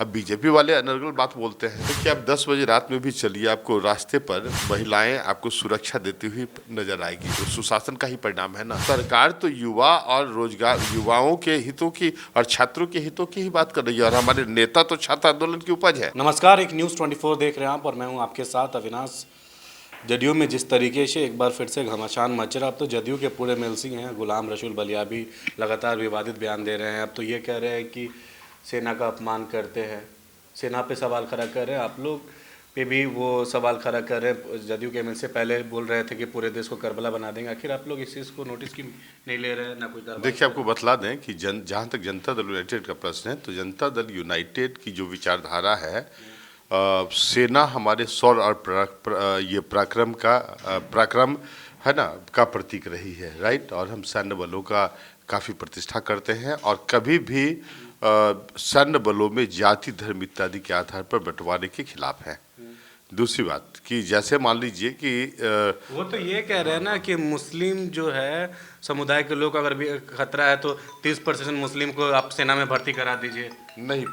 अब बीजेपी वाले अनर्गल बात बोलते हैं कि आप 10 बजे रात में भी चलिए, आपको रास्ते पर महिलाएं आपको सुरक्षा देती हुई नजर आएगी। तो सुशासन का ही परिणाम है ना। सरकार तो युवा और रोजगार, युवाओं के हितों की और छात्रों के हितों की ही बात कर रही है, और हमारे नेता तो छात्र आंदोलन की उपज है। नमस्कार, एक न्यूज़ 24 देख रहे हैं आप और मैं हूं आपके साथ अविनाश। जदयू में जिस तरीके से एक बार फिर से घमासान मच रहा, अब तो जदयू के पूरे मिलसी हैं। गुलाम रसूल बलिया भी लगातार विवादित बयान दे रहे हैं। अब तो ये कह रहे हैं कि सेना का अपमान करते हैं, सेना पे सवाल खड़ा कर रहे हैं। आप लोग पे भी वो सवाल खड़ा कर रहे हैं। जदयू के एमएलसी पहले बोल रहे थे कि पूरे देश को करबला बना देंगे। आखिर आप लोग इस चीज़ को नोटिस क्यों नहीं ले रहे हैं? ना कोई कार्रवाई। देखिए, आपको बतला दें कि जहाँ तक जनता दल यूनाइटेड का प्रश्न है, तो जनता दल यूनाइटेड की जो विचारधारा है, सेना हमारे शौर्य और ये पराक्रम है ना का प्रतीक रही है, राइट। और हम सैन्य बलों का काफ़ी प्रतिष्ठा करते हैं और कभी भी सैन्य बलों में जाति धर्म इत्यादि के आधार पर बंटवारे के खिलाफ हैं। दूसरी बात कि जैसे मान लीजिए कि वो तो ये कह रहे हैं ना कि मुस्लिम जो है समुदाय के लोग अगर भी खतरा है तो 30% मुस्लिम को आप सेना में भर्ती करा दीजिए। नहीं,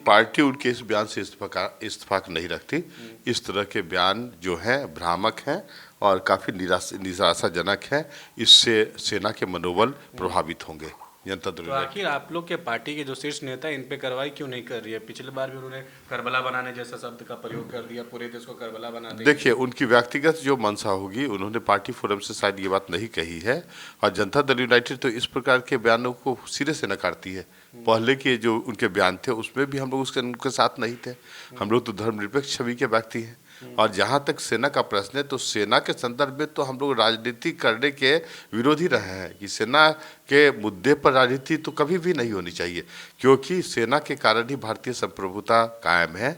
पार्टी उनके इस बयान से इस्तेफाक नहीं रखती। इस तरह के बयान जो हैं भ्रामक हैं और काफ़ी निराशाजनक हैं। इससे सेना के मनोबल प्रभावित होंगे। जनता दल तो आखिर आप लोग के पार्टी के जो शीर्ष नेता इन पे कार्रवाई क्यों नहीं कर रही है? पिछले बार भी उन्होंने करबला बनाने जैसा शब्द का प्रयोग कर दिया, पूरे देश को करबला बना दिया। देखिए, उनकी व्यक्तिगत जो मंशा होगी, उन्होंने पार्टी फोरम से शायद ये बात नहीं कही है। और जनता दल यूनाइटेड तो इस प्रकार के बयानों को सिरे से नकारती है। पहले के जो उनके बयान थे उसमें भी हम लोग उनके साथ नहीं थे। हम लोग तो धर्मनिरपेक्ष छवि के व्यक्ति हैं। और जहाँ तक सेना का प्रश्न है, तो सेना के संदर्भ में तो हम लोग राजनीति करने के विरोधी रहे हैं कि सेना के मुद्दे पर राजनीति तो कभी भी नहीं होनी चाहिए, क्योंकि सेना के कारण ही भारतीय संप्रभुता कायम है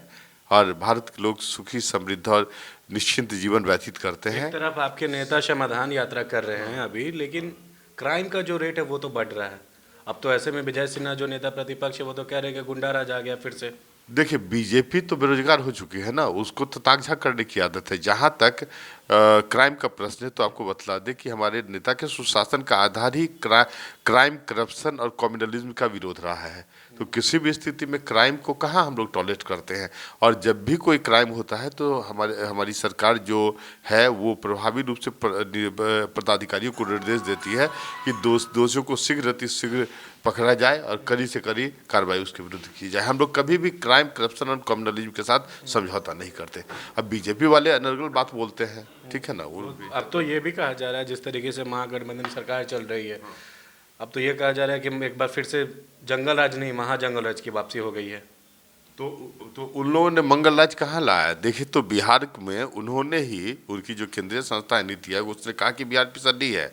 और भारत के लोग सुखी समृद्ध और निश्चिंत जीवन व्यतीत करते हैं। एक तरफ आपके नेता समाधान यात्रा कर रहे हैं अभी, लेकिन क्राइम का जो रेट है वो तो बढ़ रहा है। अब तो ऐसे में विजय सिन्हा जो नेता प्रतिपक्ष है वो तो कह रहे हैं कि गुंडा राज आ गया फिर से। देखिए, बीजेपी तो बेरोजगार हो चुकी है ना, उसको तो ताक झाक करने की आदत है। जहाँ तक क्राइम का प्रश्न है, तो आपको बतला दें कि हमारे नेता के सुशासन का आधार ही क्राइम, करप्शन और कम्युनलिज्म का विरोध रहा है। तो किसी भी स्थिति में क्राइम को कहाँ हम लोग टॉलरेट करते हैं। और जब भी कोई क्राइम होता है तो हमारी सरकार जो है वो प्रभावी रूप से पदाधिकारियों को निर्देश देती है कि दोषियों को शीघ्र पकड़ा जाए और कड़ी से कड़ी कार्रवाई उसके विरुद्ध की जाए। हम लोग कभी भी क्राइम, करप्शन और कम्युनलिज्म के साथ समझौता नहीं करते। अब बीजेपी वाले अनर्गल बात बोलते हैं, ठीक है ना। अब तो ये भी कहा जा रहा है, जिस तरीके से महागठबंधन सरकार चल रही है, अब तो ये कहा जा रहा है कि एक बार फिर से जंगल राज नहीं, महाजंगल राज की वापसी हो गई है। तो उन लोगों ने मंगल राज कहाँ लाया? देखिए, तो बिहार में उन्होंने ही, उनकी जो केंद्रीय संस्था है नीति आयोग, उसने कहा कि बिहार फिसड्डी है।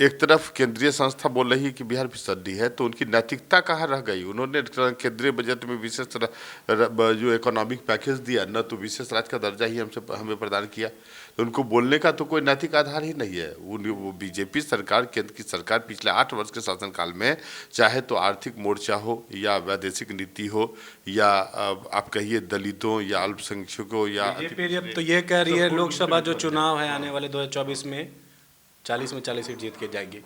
एक तरफ केंद्रीय संस्था बोल रही है कि बिहार फिसड्डी है, तो उनकी नैतिकता कहाँ रह गई? उन्होंने केंद्रीय बजट में विशेष जो इकोनॉमिक पैकेज दिया न, तो विशेष राज्य का दर्जा ही हमें प्रदान किया। तो उनको बोलने का तो कोई नैतिक आधार ही नहीं है। वो बीजेपी सरकार, केंद्र की सरकार पिछले 8 वर्ष के शासनकाल में, चाहे तो आर्थिक मोर्चा हो या वैदेशिक नीति हो या आप कहिए दलितों या अल्पसंख्यकों या बीजेपी अब तो ये कह रही है लोकसभा जो चुनाव है आने वाले 2024 में 40 में 40 सीट जीत के जाएगी।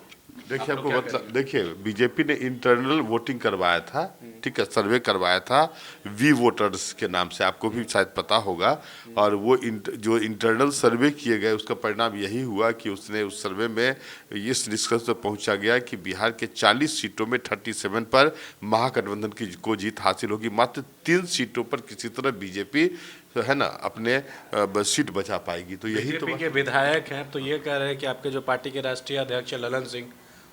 देखिए, आपको मतलब, देखिए, बीजेपी ने इंटरनल वोटिंग करवाया था, ठीक है, सर्वे करवाया था वी वोटर्स के नाम से, आपको भी शायद पता होगा। और वो जो इंटरनल सर्वे किए गए, उसका परिणाम यही हुआ कि उसने उस सर्वे में इस निष्कर्ष पर पहुंचा गया कि बिहार के 40 सीटों में 37 पर महागठबंधन को जीत हासिल होगी। मात्र 3 सीटों पर किसी तरह बीजेपी तो है ना अपने सीट बचा पाएगी। तो यही तो के विधायक हैं, तो ये कह रहे हैं कि आपके जो पार्टी के राष्ट्रीय अध्यक्ष ललन सिंह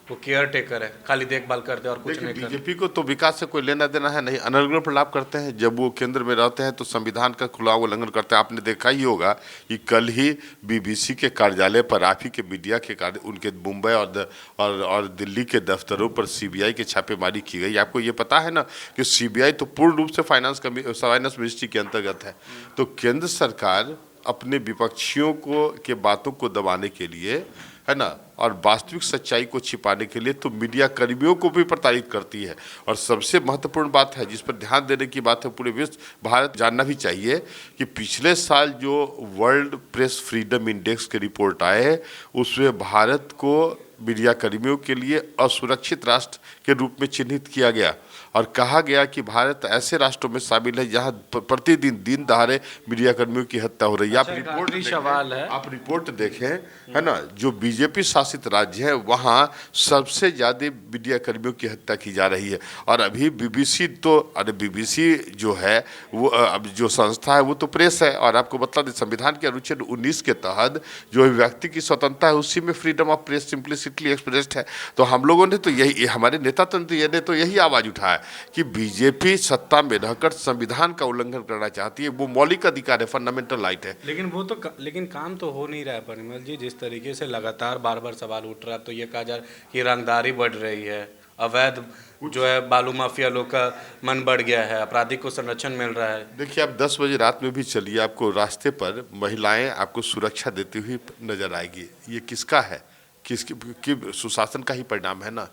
वो केयर टेकर है, खाली देखभाल करते हैं और कुछ नहीं करते। बीजेपी को तो विकास से कोई लेना देना है नहीं, अनर्गल पर लाभ करते हैं। जब वो केंद्र में रहते हैं तो संविधान का खुला उल्लंघन करते हैं। आपने देखा ही होगा कि कल ही बीबीसी के कार्यालय पर, आप ही के मीडिया के उनके मुंबई और दिल्ली के दफ्तरों पर सीबीआई के छापेमारी की गई। आपको ये पता है ना कि सीबीआई तो पूर्ण रूप से फाइनेंस मिनिस्ट्री के अंतर्गत है। तो केंद्र सरकार अपने विपक्षियों के बातों को दबाने के लिए, है ना, और वास्तविक सच्चाई को छिपाने के लिए तो मीडिया कर्मियों को भी प्रताड़ित करती है। और सबसे महत्वपूर्ण बात है जिस पर ध्यान देने की बात है, पूरे विश्व भारत जानना भी चाहिए कि पिछले साल जो वर्ल्ड प्रेस फ्रीडम इंडेक्स की रिपोर्ट आए उसमें भारत को मीडिया कर्मियों के लिए असुरक्षित राष्ट्र के रूप में चिन्हित किया गया और कहा गया कि भारत ऐसे राष्ट्रों में शामिल है जहां प्रतिदिन दिन दहाड़े मीडिया कर्मियों की हत्या हो रही है। अच्छा, एक आखिरी सवाल है। आप रिपोर्ट देखें, है ना, जो बीजेपी शासित राज्य है वहां सबसे ज्यादा मीडिया कर्मियों की हत्या की जा रही है। और अभी बीबीसी तो, अरे बीबीसी जो है वो अब जो संस्था है वो तो प्रेस है, और आपको बता दें संविधान के अनुच्छेद 19 के तहत जो व्यक्ति की स्वतंत्रता है उसी में फ्रीडम ऑफ प्रेस सिंपलिसिटली एक्सप्रेस्ड है। तो हम लोगों ने तो यही, हमारे नेता तंत्र ने तो यही आवाज उठाया कि बीजेपी सत्ता में रहकर संविधान का उल्लंघन करना चाहती है, वो मौलिक अधिकार है, फंडामेंटल राइट है। लेकिन काम तो हो नहीं रहा है परिमल जी। जिस तरीके से लगातार बार बार सवाल उठ रहा है, तो ये कहा जा रहा है कि रंगदारी बढ़ रही है, अवैध जो है बालू माफिया लोग का मन बढ़ गया है, आपराधिक को संरक्षण मिल रहा है। देखिए, आप 10 बजे रात में भी चलिए, आपको रास्ते पर महिलाएं आपको सुरक्षा देती हुई नजर आएगी। ये किसका है? किसकी सुशासन का ही परिणाम है ना।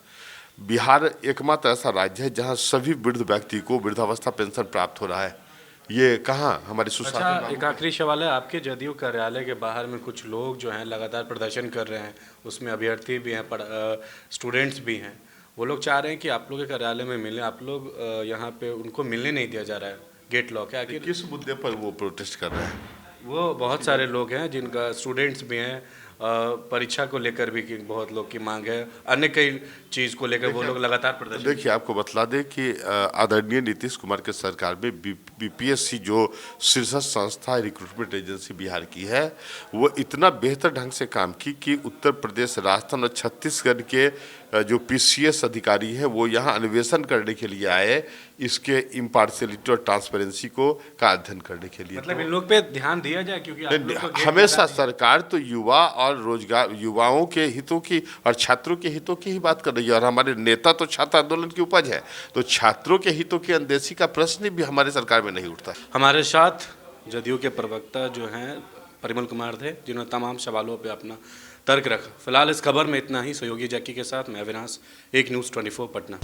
बिहार एकमात्र ऐसा राज्य है जहां सभी वृद्ध व्यक्ति को वृद्धावस्था पेंशन प्राप्त हो रहा है। ये कहाँ हमारे सुशासन अच्छा, लागू एक आखिरी सवाल है। आपके जदयू कार्यालय के बाहर में कुछ लोग जो हैं लगातार प्रदर्शन कर रहे हैं, उसमें अभ्यर्थी भी हैं, स्टूडेंट्स भी हैं। वो लोग चाह रहे हैं कि आप लोग के कार्यालय में मिलें, आप लोग यहाँ पे उनको मिलने नहीं दिया जा रहा है, गेट लॉक है। आखिर किस मुद्दे पर वो प्रोटेस्ट कर रहे हैं? वो बहुत सारे लोग हैं जिनका, स्टूडेंट्स भी हैं, परीक्षा को लेकर भी कि बहुत लोग की मांग है, अन्य कई चीज़ को लेकर वो लोग लगातार प्रदर्शन। देखिए, आपको बतला दें कि आदरणीय नीतीश कुमार के सरकार में बीपीएससी जो शीर्ष संस्था रिक्रूटमेंट एजेंसी बिहार की है, वो इतना बेहतर ढंग से काम की कि उत्तर प्रदेश, राजस्थान और छत्तीसगढ़ के जो पीसीएस अधिकारी हैं वो यहाँ अन्वेषण करने के लिए आए, इसके इम्पार्शियलिटी और ट्रांसपेरेंसी को का अध्ययन करने के लिए। मतलब इन लोग पे ध्यान दिया जाए, क्योंकि आप लोग को गेट हमेशा लगा दिया। सरकार तो युवा और रोजगार, युवाओं के हितों की और छात्रों के हितों की ही बात कर रही है, और हमारे नेता तो छात्र आंदोलन की उपज है, तो छात्रों के हितों की अनदेखी का प्रश्न भी हमारे सरकार में नहीं उठता। हमारे साथ जदयू के प्रवक्ता जो हैं परिमल कुमार थे, जिन्होंने तमाम सवालों पे अपना तर्क रखा। फिलहाल इस खबर में इतना ही। सहयोगी जैकी के साथ मैं अविनाश, एक न्यूज़ 24 पटना।